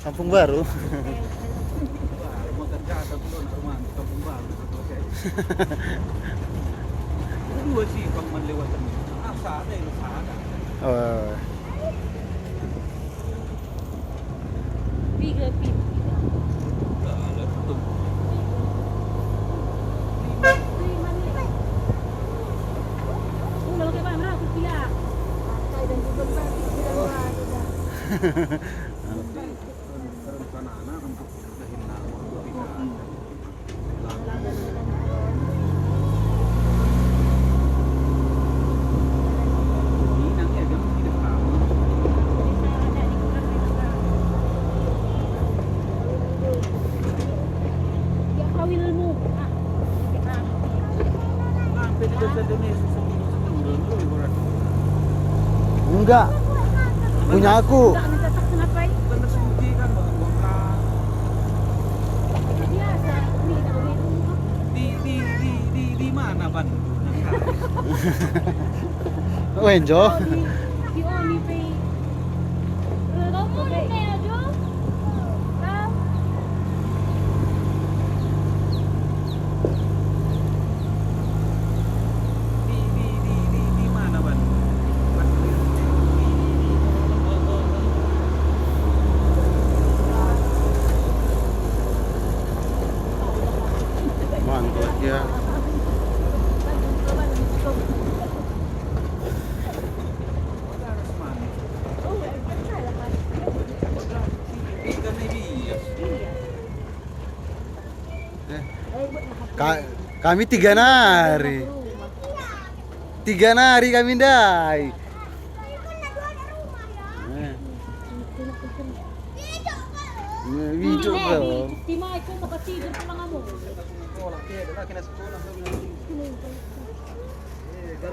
Kampung Baru. Makan kata belum rumah di Kampung Baru oke. Dua sih pang lewat ini. Asa ada yang ada. Oh. Tiga pin. Ada tuh. Udah kayak mana aku pia. Kayak dan juga Rencana anak untuk kehilangan waktu ini nanti agak tidak tahu. Ya kawilmu. Sampai di bahasa Indonesia sebelum ibarat. Enggak. Punya aku. Enggak mencetak kenapa ini? Bener suci kan bongkar. Biasa. Ini tak boleh dulu. Di mana ban? Wenjo. Di Oni Pay. Kamu udah kayak Jo? Tahu? Di mana ban? Mantap ya. Kami 3 nari. 3 nari kami dai. Video bro. Timah itu makasih dia pulang kamu. Sekolah, kena sekolah.